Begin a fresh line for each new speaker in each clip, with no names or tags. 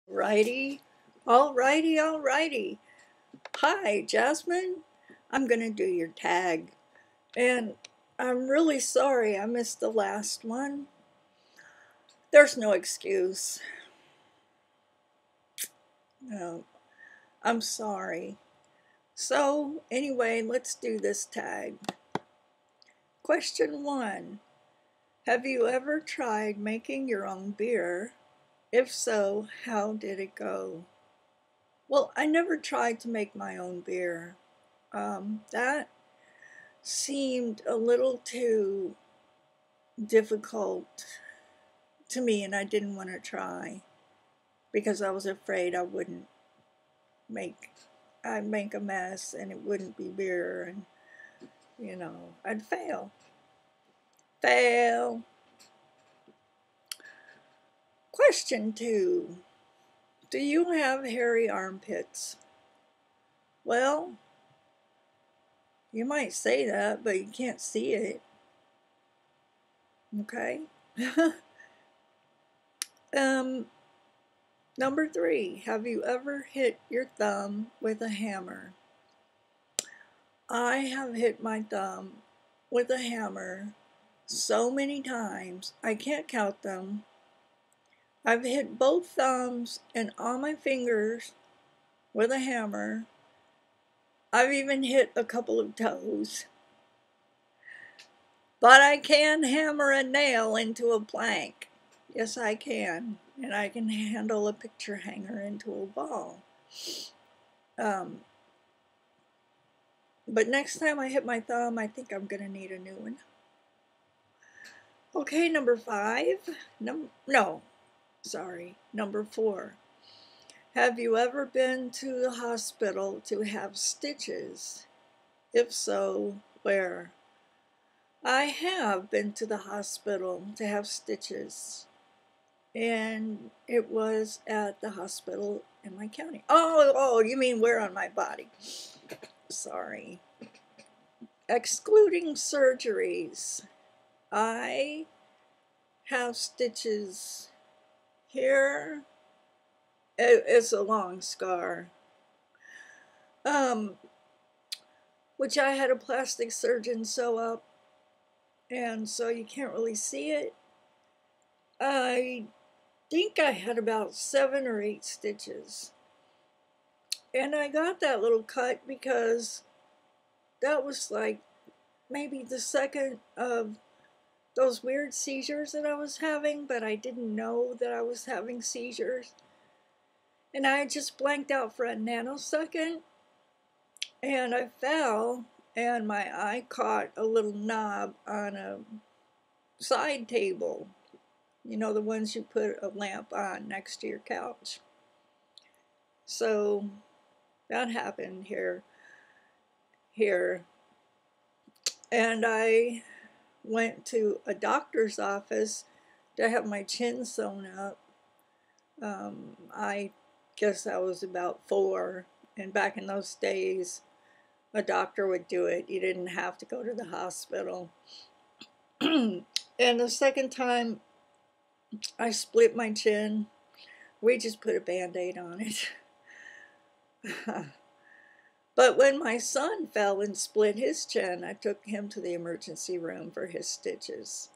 Righty, alrighty, alrighty. Hi, Jasmine. I'm gonna do your tag. And I'm really sorry I missed the last one. There's no excuse. No, I'm sorry. So, anyway, let's do this tag. Question 1. Have you ever tried making your own beer? If so, how did it go? Well, I never tried to make my own beer. That seemed a little too difficult to me, and I didn't want to try because I was afraid I wouldn't make I'd make a mess and it wouldn't be beer, and I'd fail. Question 2. Do you have hairy armpits? Well, you might say that, but you can't see it. Okay. Number 3, have you ever hit your thumb with a hammer? I have hit my thumb with a hammer so many times, I can't count them. I've hit both thumbs and all my fingers with a hammer. I've even hit a couple of toes. But I can hammer a nail into a plank. Yes, I can. And I can handle a picture hanger into a ball. But next time I hit my thumb, I think I'm going to need a new one. Okay, number 5. Number 4. Have you ever been to the hospital to have stitches? If so, where? I have been to the hospital to have stitches. And it was at the hospital in my county. Oh, you mean where on my body? Sorry. Excluding surgeries, I have stitches here. It's a long scar, which I had a plastic surgeon sew up, and so you can't really see it. I think I had about 7 or 8 stitches. And I got that little cut because that was like maybe the second of those weird seizures that I was having, but I didn't know that I was having seizures. And I just blanked out for a nanosecond, and I fell, and my eye caught a little knob on a side table. You know, the ones you put a lamp on next to your couch. So that happened here. And I went to a doctor's office to have my chin sewn up. I guess I was about 4, and back in those days, a doctor would do it. You didn't have to go to the hospital. And the second time I split my chin, we just put a Band-Aid on it. But when my son fell and split his chin, I took him to the emergency room for his stitches,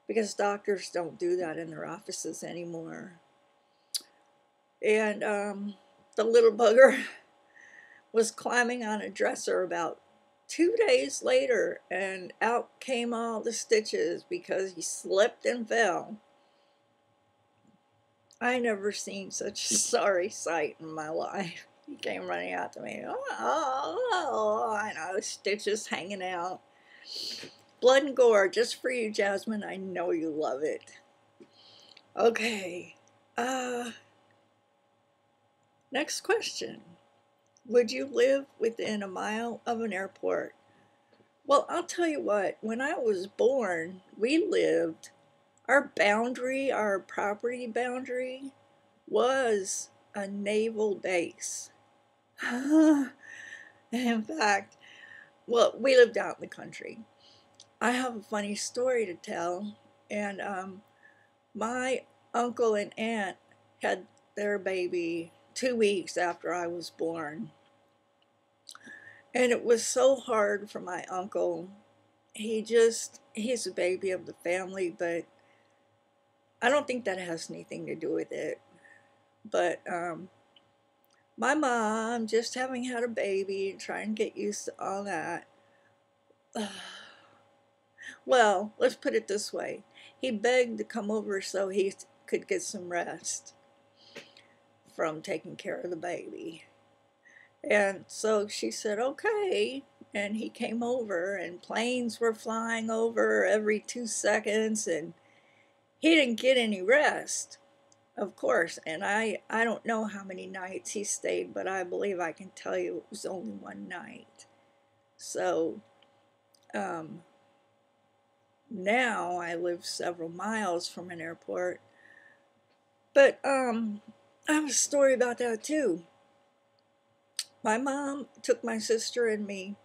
because doctors don't do that in their offices anymore. And the little bugger was climbing on a dresser about 2 days later, and out came all the stitches because he slipped and fell. I never seen such a sorry sight in my life. He came running out to me. Oh, I know, stitches hanging out. Blood and gore, just for you, Jasmine. I know you love it. Okay. Next question. Would you live within a mile of an airport? Well, I'll tell you what. When I was born, our property boundary was a naval base. In fact, well, we lived out in the country. I have a funny story to tell, and my uncle and aunt had their baby 2 weeks after I was born. And it was so hard for my uncle. He's a baby of the family, but I don't think that has anything to do with it. But my mom, just having had a baby, trying to get used to all that. Well, let's put it this way. He begged to come over so he could get some rest from taking care of the baby. And so she said, okay. And he came over, and planes were flying over every 2 seconds, and he didn't get any rest, of course. And I don't know how many nights he stayed, but I believe I can tell you it was only one night. So now I live several miles from an airport. But I have a story about that too. My mom took my sister and me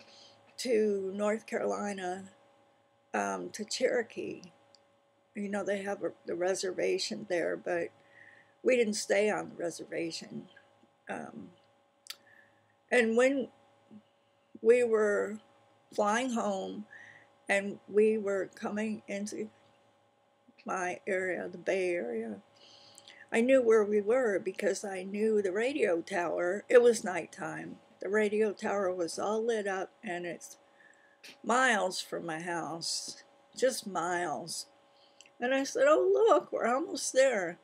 to North Carolina, to Cherokee. You know, they have the reservation there, but we didn't stay on the reservation. And when we were flying home and we were coming into my area, the Bay Area, I knew where we were because I knew the radio tower. It was nighttime. The radio tower was all lit up, and it's miles from my house, just miles. And I said, oh, look, we're almost there.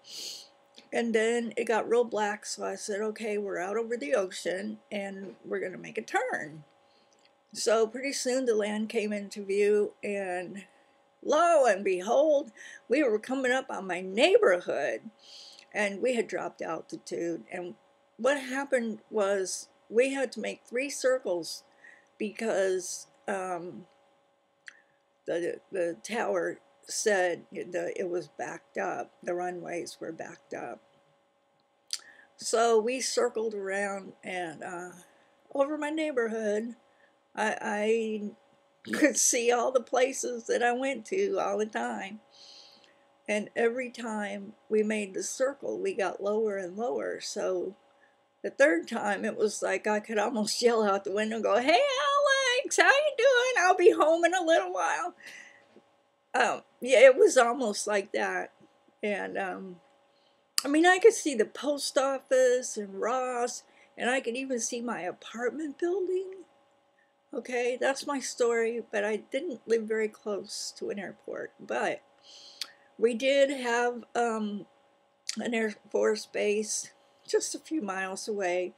And then it got real black, so I said, okay, we're out over the ocean, and we're going to make a turn. So pretty soon the land came into view, and lo and behold, we were coming up on my neighborhood. And we had dropped altitude, and what happened was we had to make 3 circles because the tower said it was backed up. The runways were backed up. So we circled around, and over my neighborhood, I could see all the places that I went to all the time. And every time we made the circle, we got lower and lower. So the 3rd time, it was like I could almost yell out the window and go, hey, Alex, how you doing? I'll be home in a little while. Yeah, it was almost like that. And, I mean, I could see the post office and Ross, and I could even see my apartment building. Okay, that's my story, but I didn't live very close to an airport. But we did have an Air Force base just a few miles away,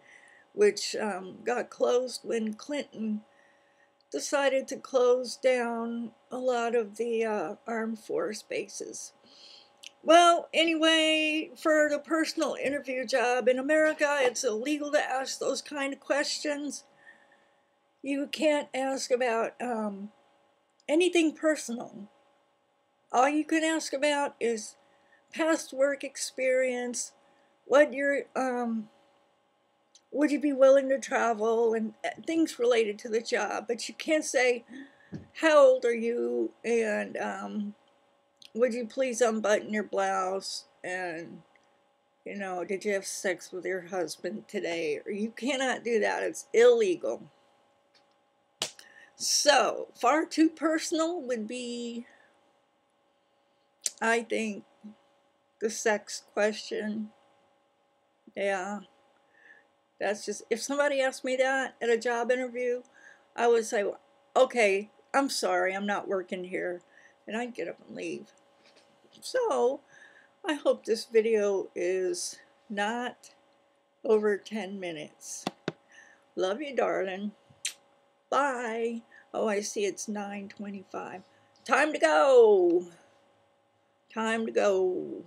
which got closed when Clinton decided to close down a lot of the armed force bases. Well, anyway, for the personal interview job in America, it's illegal to ask those kind of questions. You can't ask about anything personal. All you can ask about is past work experience, what you're, would you be willing to travel, and things related to the job. But you can't say, how old are you, and would you please unbutton your blouse, and, you know, did you have sex with your husband today? Or you cannot do that. It's illegal. So, far too personal would be, I think, the sex question. Yeah. That's just, if somebody asked me that at a job interview, I would say, okay, I'm sorry, I'm not working here. And I'd get up and leave. So, I hope this video is not over 10 minutes. Love you, darling. Bye. Oh, I see it's 9:25. Time to go. Time to go.